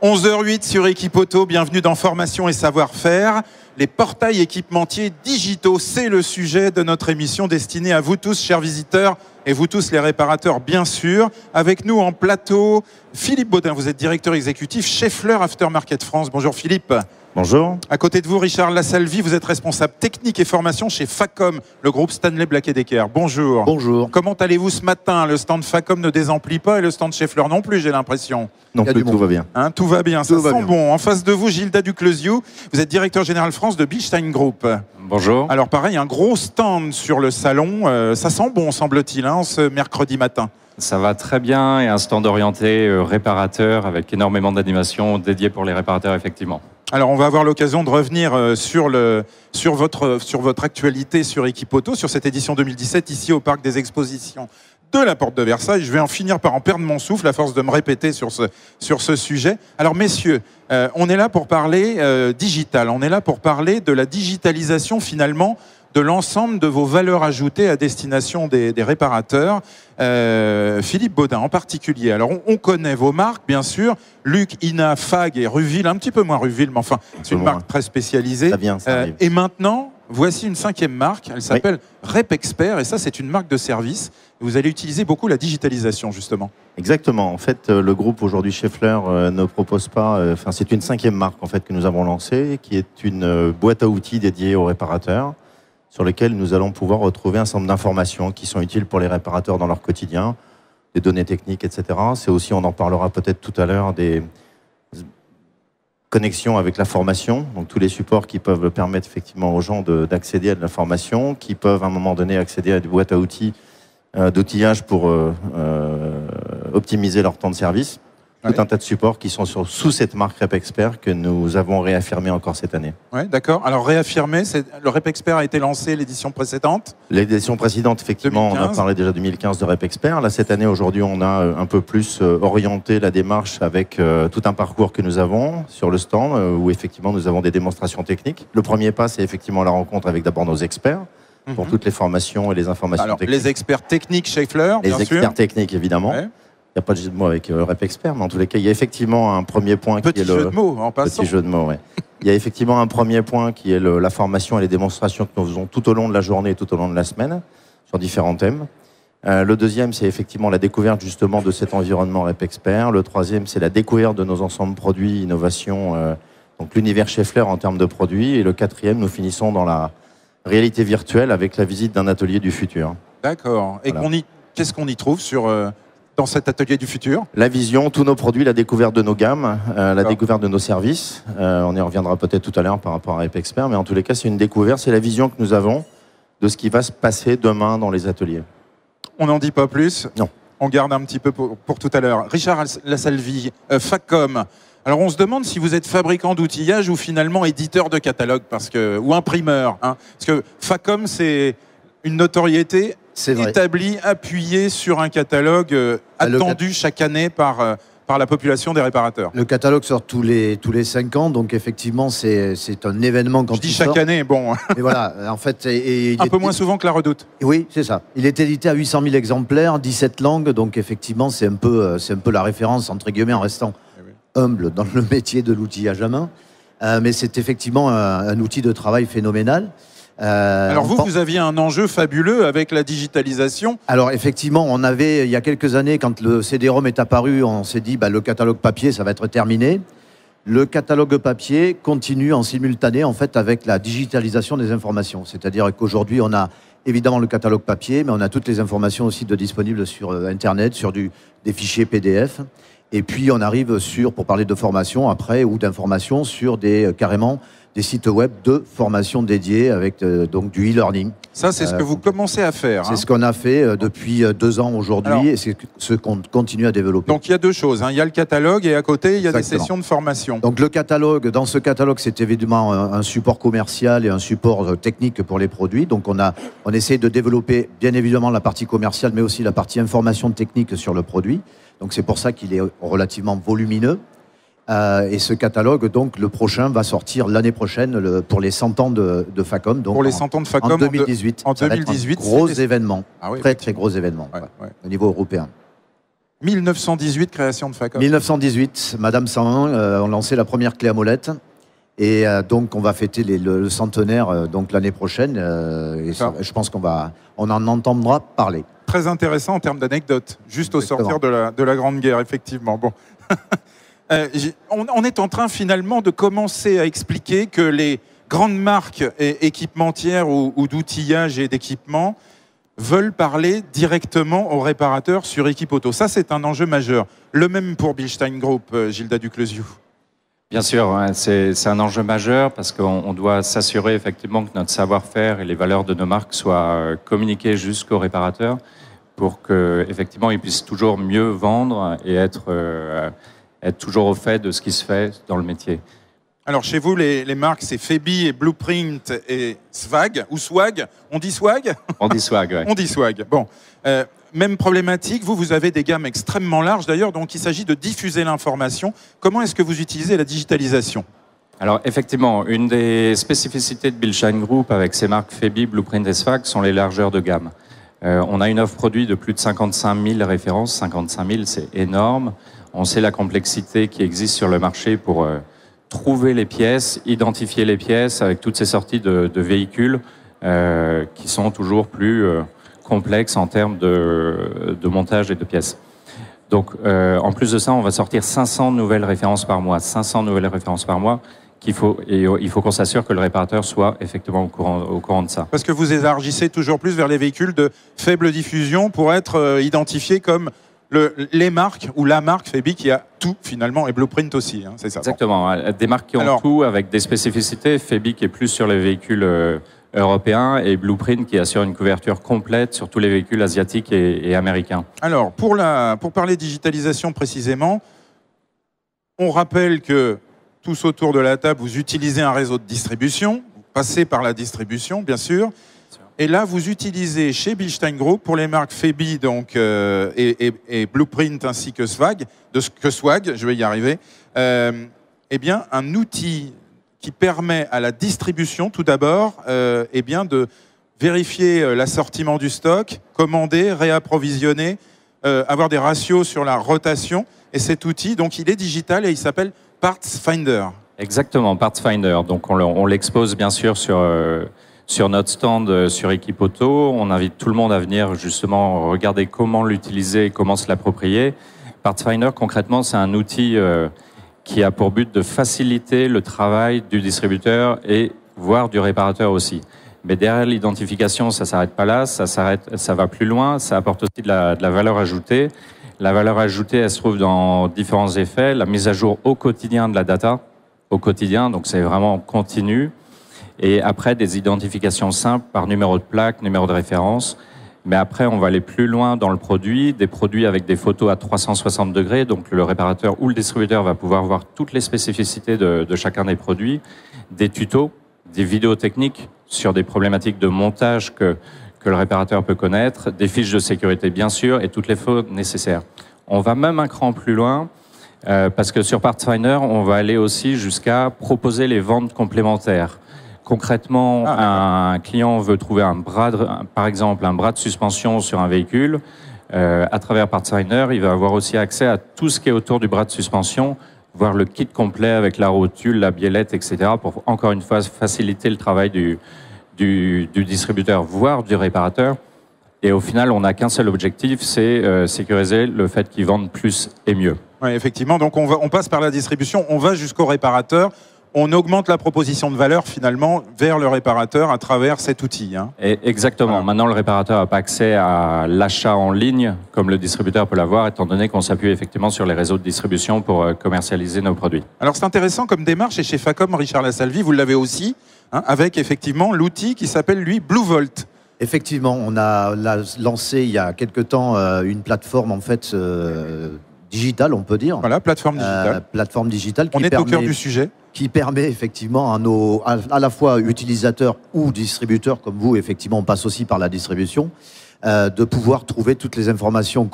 11h08 sur Equipoto, bienvenue dans Formation et Savoir-faire. Les portails équipementiers digitaux, c'est le sujet de notre émission destinée à vous tous, chers visiteurs, et vous tous les réparateurs, bien sûr. Avec nous en plateau, Philippe Baudin, vous êtes directeur exécutif chez Fleur Aftermarket France. Bonjour Philippe. Bonjour. À côté de vous, Richard Lassalvi, vous êtes responsable technique et formation chez Facom, le groupe Stanley Black & Decker. Bonjour. Bonjour. Comment allez-vous ce matin? Le stand Facom ne désemplit pas et le stand chez Fleur non plus, j'ai l'impression. Non plus, tout va bien. Hein, tout va bien, ça sent bon. En face de vous, Gilda Duclosiou, vous êtes directeur général France de Bilstein Group. Bonjour. Alors pareil, un gros stand sur le salon, ça sent bon semble-t-il, hein, ce mercredi matin. Ça va très bien, et un stand orienté réparateur avec énormément d'animation dédiée pour les réparateurs, effectivement. Alors on va avoir l'occasion de revenir sur votre actualité sur Equipoto, sur cette édition 2017 ici au Parc des Expositions de la Porte de Versailles. Je vais en finir par en perdre mon souffle à force de me répéter sur ce sujet. Alors messieurs, on est là pour parler digital, on est là pour parler de la digitalisation finalement de l'ensemble de vos valeurs ajoutées à destination des réparateurs. Philippe Baudin en particulier. Alors on connaît vos marques bien sûr, Luc, Ina, Fag et Ruville, un petit peu moins Ruville, mais enfin c'est une marque très spécialisée. Et maintenant, voici une cinquième marque, elle s'appelle RepExpert, et ça c'est une marque de service. Vous allez utiliser beaucoup la digitalisation justement. Exactement. En fait, le groupe aujourd'hui chez Fleur ne propose pas. Enfin, c'est une cinquième marque en fait que nous avons lancée, qui est une boîte à outils dédiée aux réparateurs, sur lesquels nous allons pouvoir retrouver un certain nombre d'informations qui sont utiles pour les réparateurs dans leur quotidien, des données techniques, etc. C'est aussi, on en parlera peut-être tout à l'heure, des connexions avec la formation, donc tous les supports qui peuvent permettre effectivement aux gens d'accéder à de la formation, qui peuvent à un moment donné accéder à des boîtes à outils, d'outillage pour optimiser leur temps de service. Tout un tas de supports qui sont sous cette marque RepExpert que nous avons réaffirmé encore cette année. Oui, d'accord. Alors réaffirmé, le RepExpert a été lancé l'édition précédente. L'édition précédente, effectivement, 2015. On a parlé déjà 2015 de RepExpert. Là, cette année, aujourd'hui, on a un peu plus orienté la démarche avec tout un parcours que nous avons sur le stand où effectivement nous avons des démonstrations techniques. Le premier pas, c'est effectivement la rencontre avec d'abord nos experts pour toutes les formations et les informations techniques. Les experts techniques chez Fleur, bien sûr. Les experts techniques, évidemment. Ouais. Il n'y a pas de jeu de mots avec RepExpert, mais en tous les cas, il y a effectivement un premier point qui est le... Petit jeu de mots, en passant. Petit jeu de mots, oui. Il y a effectivement un premier point qui est la formation et les démonstrations que nous faisons tout au long de la journée et tout au long de la semaine, sur différents thèmes. Le deuxième, c'est effectivement la découverte justement de cet environnement RepExpert. Le troisième, c'est la découverte de nos ensembles produits, innovations, donc l'univers chez Fleur en termes de produits. Et le quatrième, nous finissons dans la réalité virtuelle avec la visite d'un atelier du futur. D'accord. Et voilà. Qu'est-ce qu'on y trouve dans cet atelier du futur? La vision, tous nos produits, la découverte de nos gammes, la découverte de nos services. On y reviendra peut-être tout à l'heure par rapport à RepExpert, mais en tous les cas, c'est une découverte, c'est la vision que nous avons de ce qui va se passer demain dans les ateliers. On n'en dit pas plus? Non. On garde un petit peu pour tout à l'heure. Richard Lassalvi, Facom. Alors on se demande si vous êtes fabricant d'outillage ou finalement éditeur de catalogue, ou imprimeur. Hein, parce que Facom, c'est une notoriété établie, appuyée sur un catalogue attendu chaque année par la population des réparateurs. Le catalogue sort tous les 5 ans, donc effectivement c'est un événement quand il sort. Je dis chaque année, bon. Et voilà, en fait... un peu moins souvent que la Redoute. Oui, c'est ça. Il est édité à 800 000 exemplaires, 17 langues, donc effectivement c'est un peu la référence, entre guillemets, en restant humble dans le métier de l'outillage à main. Mais c'est effectivement un outil de travail phénoménal. Alors vous aviez un enjeu fabuleux avec la digitalisation. Alors effectivement, on avait, il y a quelques années, quand le CD-ROM est apparu, on s'est dit, le catalogue papier, ça va être terminé. Le catalogue papier continue en simultané, en fait, avec la digitalisation des informations. C'est-à-dire qu'aujourd'hui, on a évidemment le catalogue papier, mais on a toutes les informations aussi disponibles sur Internet, sur des fichiers PDF. Et puis, on arrive pour parler de formation après, ou d'information sur carrément des sites web de formation dédiés avec donc du e-learning. Ça, c'est ce que vous commencez à faire. C'est ce qu'on a fait depuis 2 ans aujourd'hui et c'est ce qu'on continue à développer. Donc, il y a deux choses. Hein. Il y a le catalogue et à côté, il y a des sessions de formation. Donc, le catalogue, dans ce catalogue, c'est évidemment un support commercial et un support technique pour les produits. Donc, on essaie de développer bien évidemment la partie commerciale, mais aussi la partie information technique sur le produit. Donc, c'est pour ça qu'il est relativement volumineux. Et ce catalogue, donc, le prochain va sortir l'année prochaine pour les 100 ans de Facom. Donc pour les 100 ans de Facom en 2018. En 2018, gros événement. Ah oui, très gros événement au niveau européen. 1918, création de Facom. 1918, Madame 101 ont lancé la première clé à molette. Et donc, on va fêter le centenaire donc l'année prochaine. Je pense qu'on en entendra parler. Très intéressant en termes d'anecdotes, juste Exactement. au sortir de la Grande Guerre, effectivement. Bon. On est en train finalement de commencer à expliquer que les grandes marques équipementières ou d'outillage et d'équipement veulent parler directement aux réparateurs sur Equipoto. Ça, c'est un enjeu majeur. Le même pour Bilstein Group, Gilda Duclosiou. Bien sûr, hein, c'est un enjeu majeur parce qu'on doit s'assurer effectivement que notre savoir-faire et les valeurs de nos marques soient communiquées jusqu'aux réparateurs pour qu'effectivement ils puissent toujours mieux vendre et être toujours au fait de ce qui se fait dans le métier. Alors, chez vous, les marques, c'est Febi et Blueprint et Swag, ou Swag. On dit Swag ? On dit Swag, ouais. On dit Swag. Bon. Même problématique. Vous avez des gammes extrêmement larges, d'ailleurs, donc il s'agit de diffuser l'information. Comment est-ce que vous utilisez la digitalisation ? Alors, effectivement, une des spécificités de Bilstein Group avec ses marques Febi, Blueprint et Swag sont les largeurs de gamme. On a une offre produit de plus de 55 000 références. 55 000, c'est énorme. On sait la complexité qui existe sur le marché pour trouver les pièces, identifier les pièces avec toutes ces sorties de véhicules qui sont toujours plus complexes en termes de montage et de pièces. Donc, en plus de ça, on va sortir 500 nouvelles références par mois. 500 nouvelles références par mois il faut qu'on s'assure que le réparateur soit effectivement au courant de ça. Parce que vous élargissez toujours plus vers les véhicules de faible diffusion pour être identifiés comme les marques ou la marque Febi qui a tout finalement et Blueprint aussi, hein, c'est ça. Exactement, des marques qui ont tout avec des spécificités. Febi qui est plus sur les véhicules européens et Blueprint qui assure une couverture complète sur tous les véhicules asiatiques et américains. Alors, pour parler digitalisation précisément, on rappelle que tous autour de la table, vous utilisez un réseau de distribution, vous passez par la distribution bien sûr. Et là, vous utilisez chez Bilstein Group, pour les marques Febi donc, et Blueprint ainsi que Swag, je vais y arriver, eh bien, un outil qui permet à la distribution, tout d'abord, eh bien, de vérifier l'assortiment du stock, commander, réapprovisionner, avoir des ratios sur la rotation. Et cet outil, donc, il est digital et il s'appelle Parts Finder. Exactement, Parts Finder. Donc, on l'expose bien sûr sur notre stand sur Equipoto. On invite tout le monde à venir justement regarder comment l'utiliser et comment se l'approprier. PartsFinder, concrètement, c'est un outil qui a pour but de faciliter le travail du distributeur et voire du réparateur aussi. Mais derrière l'identification, ça s'arrête pas là, ça va plus loin, ça apporte aussi de la valeur ajoutée. La valeur ajoutée, elle se trouve dans différents effets. La mise à jour au quotidien de la data, au quotidien, donc c'est vraiment continu. Et après, des identifications simples par numéro de plaque, numéro de référence. Mais après, on va aller plus loin dans le produit, des produits avec des photos à 360 degrés. Donc, le réparateur ou le distributeur va pouvoir voir toutes les spécificités de chacun des produits, des tutos, des vidéos techniques sur des problématiques de montage que le réparateur peut connaître, des fiches de sécurité, bien sûr, et toutes les fautes nécessaires. On va même un cran plus loin, parce que sur PartsFinder, on va aller aussi jusqu'à proposer les ventes complémentaires. Concrètement, un client veut trouver par exemple un bras de suspension sur un véhicule. À travers PartsFinder, il va avoir aussi accès à tout ce qui est autour du bras de suspension, voir le kit complet avec la rotule, la biellette, etc. pour encore une fois faciliter le travail du distributeur, voire du réparateur. Et au final, on n'a qu'un seul objectif, c'est sécuriser le fait qu'ils vendent plus et mieux. Oui, effectivement. Donc on passe par la distribution, on va jusqu'au réparateur. On augmente la proposition de valeur finalement vers le réparateur à travers cet outil. Hein. Exactement. Voilà. Maintenant, le réparateur n'a pas accès à l'achat en ligne comme le distributeur peut l'avoir, étant donné qu'on s'appuie effectivement sur les réseaux de distribution pour commercialiser nos produits. Alors c'est intéressant comme démarche, et chez Facom, Richard Lassalvy, vous l'avez aussi, hein, avec effectivement l'outil qui s'appelle lui Blue Volt. Effectivement, on a lancé il y a quelque temps une plateforme en fait digitale, on peut dire. Voilà, plateforme digitale. Plateforme digitale qui permet, au cœur du sujet. Qui permet effectivement à la fois utilisateurs ou distributeurs, comme vous, effectivement, on passe aussi par la distribution, de pouvoir trouver toutes les informations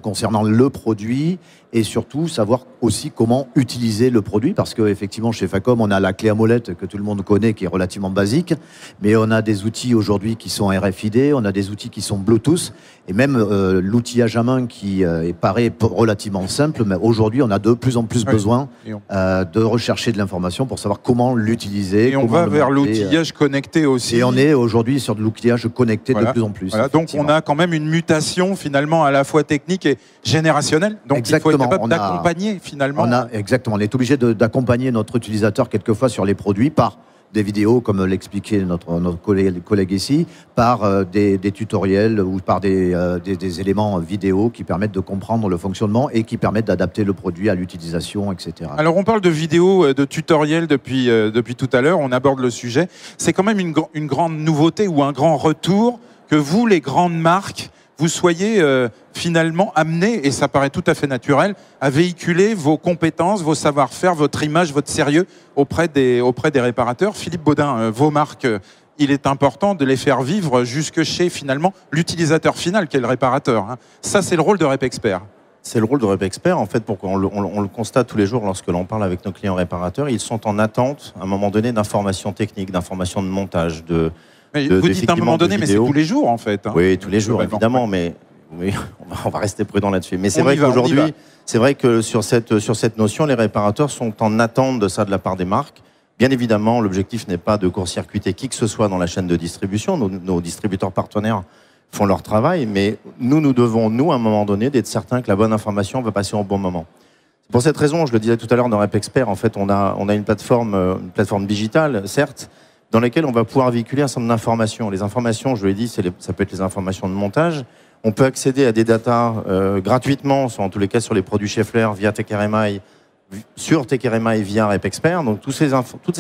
concernant le produit et surtout savoir aussi comment utiliser le produit, parce qu'effectivement chez Facom on a la clé à molette que tout le monde connaît qui est relativement basique, mais on a des outils aujourd'hui qui sont RFID, on a des outils qui sont Bluetooth, et même l'outillage à main qui paraît relativement simple, mais aujourd'hui on a de plus en plus besoin de rechercher de l'information pour savoir comment l'utiliser. Et on va vers l'outillage connecté aussi. Et on est aujourd'hui sur de l'outillage connecté de plus en plus. Voilà. Donc on a quand même une mutation finalement à la fois technique et générationnelle. Donc exactement. Il faut être capable d'accompagner finalement. Exactement, on est obligé d'accompagner notre utilisateur quelquefois sur les produits par des vidéos, comme l'expliquait notre collègue ici, par des tutoriels ou par des éléments vidéo qui permettent de comprendre le fonctionnement et qui permettent d'adapter le produit à l'utilisation, etc. Alors on parle de vidéos, de tutoriels depuis tout à l'heure, on aborde le sujet. C'est quand même une grande nouveauté ou un grand retour que vous, les grandes marques, vous soyez finalement amenés, et ça paraît tout à fait naturel, à véhiculer vos compétences, vos savoir-faire, votre image, votre sérieux auprès des réparateurs. Philippe Baudin, vos marques, il est important de les faire vivre jusque chez finalement l'utilisateur final, qui est le réparateur. Hein. Ça, c'est le rôle de RepExpert. C'est le rôle de RepExpert, en fait, pourquoi on le constate tous les jours lorsque l'on parle avec nos clients réparateurs. Ils sont en attente, à un moment donné, d'informations techniques, d'informations de montage, vous dites à un moment donné, mais c'est tous les jours en fait. Hein. Oui, tous les jours évidemment, mais on va rester prudent là-dessus. Mais c'est vrai qu'aujourd'hui, c'est vrai que sur cette notion, les réparateurs sont en attente de ça de la part des marques. Bien évidemment, l'objectif n'est pas de court-circuiter qui que ce soit dans la chaîne de distribution. Nos distributeurs partenaires font leur travail, mais nous devons, à un moment donné, d'être certains que la bonne information va passer au bon moment. C'est pour cette raison, je le disais tout à l'heure dans RepExpert, en fait, on a une plateforme digitale, certes, dans lesquelles on va pouvoir véhiculer un certain nombre d'informations. Les informations, je l'ai dit, ça peut être les informations de montage. On peut accéder à des datas gratuitement, en tous les cas sur les produits Schaeffler, via TechRMI, sur TechRMI via RepExpert. Donc toutes ces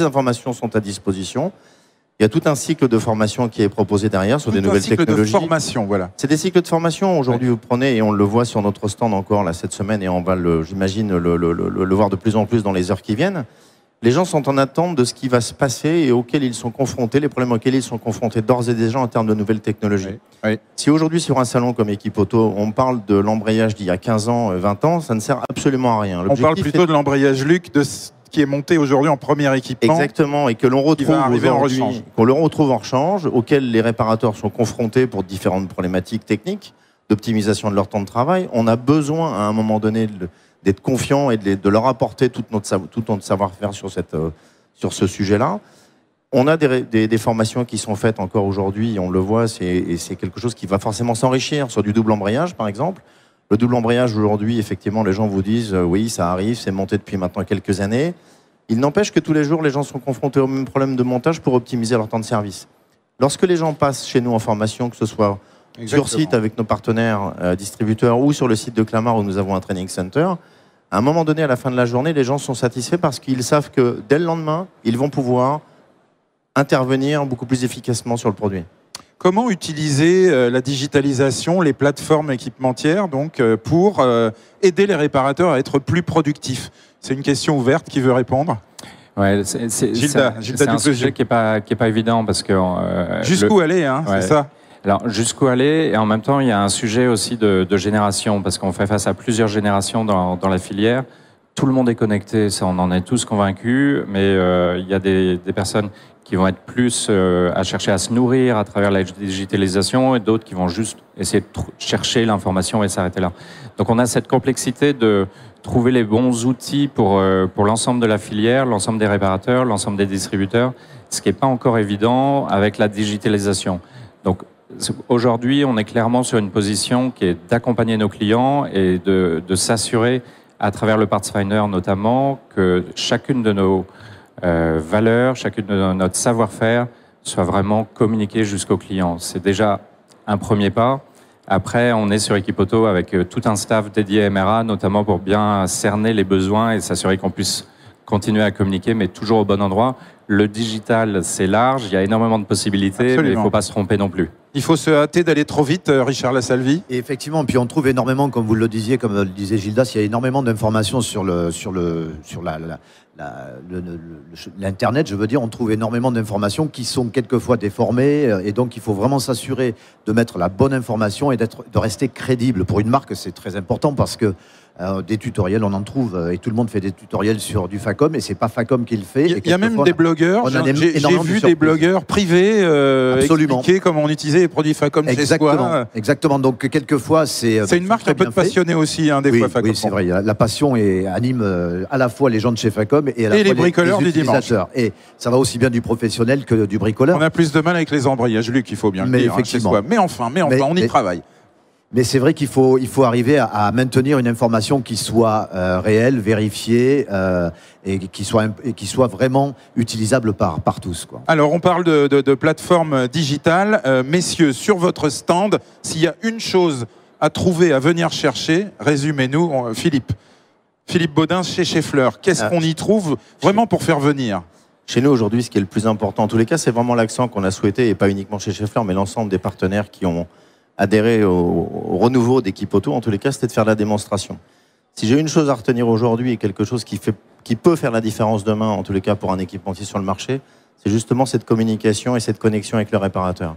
informations sont à disposition. Il y a tout un cycle de formation qui est proposé derrière sur des nouvelles technologies. Un cycle de formation, voilà. C'est des cycles de formation. Aujourd'hui, vous prenez, et on le voit sur notre stand encore là, cette semaine, et on va, j'imagine, le voir de plus en plus dans les heures qui viennent. Les gens sont en attente de ce qui va se passer et auxquels ils sont confrontés, les problèmes auxquels ils sont confrontés d'ores et déjà en termes de nouvelles technologies. Oui. Si aujourd'hui, sur un salon comme Equipauto, on parle de l'embrayage d'il y a 15 ans, 20 ans, ça ne sert absolument à rien. On parle plutôt de l'embrayage Luc, qui est monté aujourd'hui en premier équipement. Exactement, et que l'on retrouve en rechange, auquel les réparateurs sont confrontés pour différentes problématiques techniques, d'optimisation de leur temps de travail. On a besoin, à un moment donné, d'être confiants et de leur apporter tout notre savoir-faire sur ce sujet-là. On a des formations qui sont faites encore aujourd'hui, on le voit, et c'est quelque chose qui va forcément s'enrichir sur du double embrayage, par exemple. Le double embrayage, aujourd'hui, effectivement, les gens vous disent oui, ça arrive, c'est monté depuis maintenant quelques années. Il n'empêche que tous les jours, les gens sont confrontés au même problème de montage pour optimiser leur temps de service. Lorsque les gens passent chez nous en formation, que ce soit sur site avec nos partenaires distributeurs ou sur le site de Clamart où nous avons un training center, à un moment donné, à la fin de la journée, les gens sont satisfaits parce qu'ils savent que dès le lendemain, ils vont pouvoir intervenir beaucoup plus efficacement sur le produit. Comment utiliser la digitalisation, les plateformes équipementières donc, pour aider les réparateurs à être plus productifs? C'est une question ouverte. Qui veut répondre? Ouais, c'est un sujet qui est pas évident parce que jusqu'où aller, hein, c'est ça. Alors, jusqu'où aller, et en même temps, il y a un sujet aussi de génération, parce qu'on fait face à plusieurs générations dans la filière. Tout le monde est connecté, ça, on en est tous convaincus, mais il y a des personnes qui vont être plus à chercher à se nourrir à travers la digitalisation, et d'autres qui vont juste essayer de chercher l'information et s'arrêter là. Donc, on a cette complexité de trouver les bons outils pour l'ensemble de la filière, l'ensemble des réparateurs, l'ensemble des distributeurs, ce qui n'est pas encore évident avec la digitalisation. Donc, aujourd'hui, on est clairement sur une position qui est d'accompagner nos clients et de s'assurer, à travers le Parts Finder notamment, que chacune de nos valeurs, chacune de notre savoir-faire soit vraiment communiquée jusqu'au client. C'est déjà un premier pas. Après, on est sur Equipauto avec tout un staff dédié MRA, notamment pour bien cerner les besoins et s'assurer qu'on puisse continuer à communiquer, mais toujours au bon endroit. Le digital, c'est large, il y a énormément de possibilités, absolument, mais il ne faut pas se tromper non plus. Il faut se hâter d'aller trop vite, Richard Lassalvi. Et effectivement, puis on trouve énormément, comme vous le disiez, comme le disait Gildas, il y a énormément d'informations sur l'Internet, je veux dire, on trouve énormément d'informations qui sont quelquefois déformées, et donc il faut vraiment s'assurer de mettre la bonne information et de rester crédible. Pour une marque, c'est très important parce que Des tutoriels, on en trouve, et tout le monde fait des tutoriels sur du Facom, et c'est pas Facom qui le fait. Il y a même des blogueurs, j'ai vu des blogueurs privés expliquer comment on utilisait les produits Facom chez soi. Exactement, donc quelquefois c'est une marque un peu de passionné aussi, hein, des fois Facom. Oui, c'est vrai, la passion anime à la fois les gens de chez Facom et à la fois les bricoleurs du dimanche. Et ça va aussi bien du professionnel que du bricoleur. On a plus de mal avec les embrayages, Luc, il faut bien le dire, chez soi. Mais enfin, on y travaille. Mais c'est vrai qu'il faut arriver à maintenir une information qui soit réelle, vérifiée et qui soit vraiment utilisable par tous, quoi. Alors, on parle de plateforme digitale. Messieurs, sur votre stand, s'il y a une chose à trouver, à venir chercher, résumez-nous, Philippe Baudin chez Schaeffler. Qu'est-ce qu'on y trouve vraiment pour faire venir ? Chez nous, aujourd'hui, ce qui est le plus important, en tous les cas, c'est vraiment l'accent qu'on a souhaité, et pas uniquement chez Schaeffler, mais l'ensemble des partenaires qui ont adhérer au renouveau d'Equipoto, en tous les cas, c'était de faire la démonstration. Si j'ai une chose à retenir aujourd'hui et quelque chose qui peut faire la différence demain, en tous les cas pour un équipementier sur le marché, c'est justement cette communication et cette connexion avec le réparateur.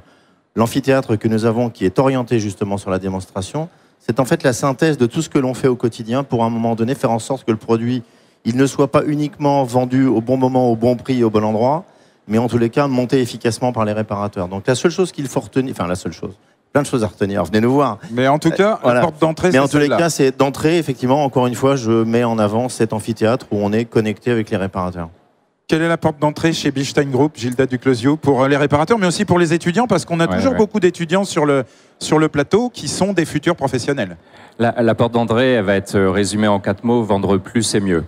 L'amphithéâtre que nous avons, qui est orienté justement sur la démonstration, c'est en fait la synthèse de tout ce que l'on fait au quotidien pour à un moment donné faire en sorte que le produit, il ne soit pas uniquement vendu au bon moment, au bon prix, au bon endroit, mais en tous les cas monté efficacement par les réparateurs. Donc la seule chose qu'il faut retenir, enfin la seule chose, plein de choses à retenir, venez nous voir. Mais en tout cas, la porte d'entrée, c'est celle-là. Mais en tous les cas, c'est d'entrée, effectivement, encore une fois, je mets en avant cet amphithéâtre où on est connecté avec les réparateurs. Quelle est la porte d'entrée chez Bilstein Group, Gilda Duclosio, pour les réparateurs, mais aussi pour les étudiants, parce qu'on a toujours beaucoup d'étudiants sur le plateau qui sont des futurs professionnels. La porte d'entrée, elle va être résumée en 4 mots, vendre plus et mieux.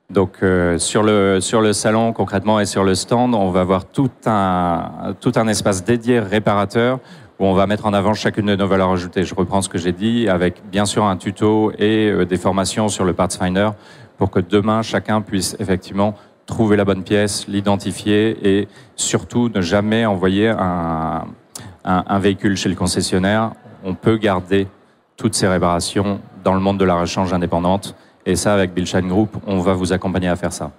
Donc sur le salon concrètement et sur le stand, on va avoir tout un espace dédié réparateur où on va mettre en avant chacune de nos valeurs ajoutées. Je reprends ce que j'ai dit, avec bien sûr un tuto et des formations sur le Parts Finder pour que demain, chacun puisse effectivement trouver la bonne pièce, l'identifier et surtout ne jamais envoyer un véhicule chez le concessionnaire. On peut garder toutes ces réparations dans le monde de la rechange indépendante. Et ça, avec Bilstein Group, on va vous accompagner à faire ça.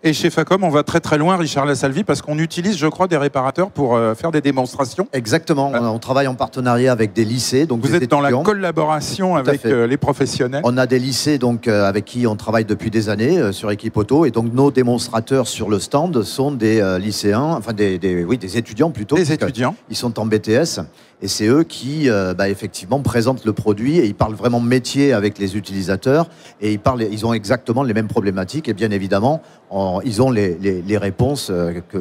Et chez Facom, on va très très loin, Richard Lassalvi, parce qu'on utilise, je crois, des réparateurs pour faire des démonstrations. Exactement, on travaille en partenariat avec des lycées. Donc vous êtes dans la collaboration avec les professionnels. On a des lycées donc, avec qui on travaille depuis des années sur Equipoto. Et donc nos démonstrateurs sur le stand sont des lycéens, enfin des étudiants plutôt. Des étudiants. Ils sont en BTS. Et c'est eux qui, effectivement, présentent le produit et ils parlent vraiment métier avec les utilisateurs et ils ont exactement les mêmes problématiques et bien évidemment, ils ont les réponses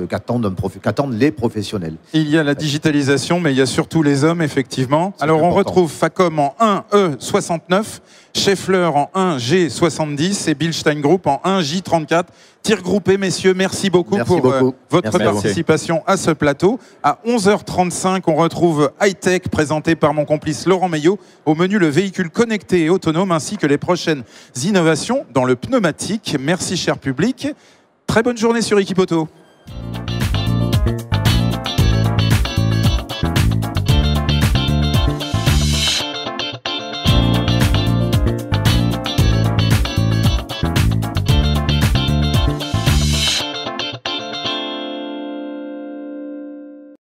qu'attendent les professionnels. Il y a la digitalisation, mais il y a surtout les hommes, effectivement. Alors, on retrouve Facom en 1E69, Schaeffler en 1G70 et Bilstein Group en 1J34. Tir groupé, messieurs, merci beaucoup pour votre participation à ce plateau. À 11h35, on retrouve High-Tech, présenté par mon complice Laurent Meillot. Au menu, le véhicule connecté et autonome, ainsi que les prochaines innovations dans le pneumatique. Merci, cher public. Très bonne journée sur Equipoto.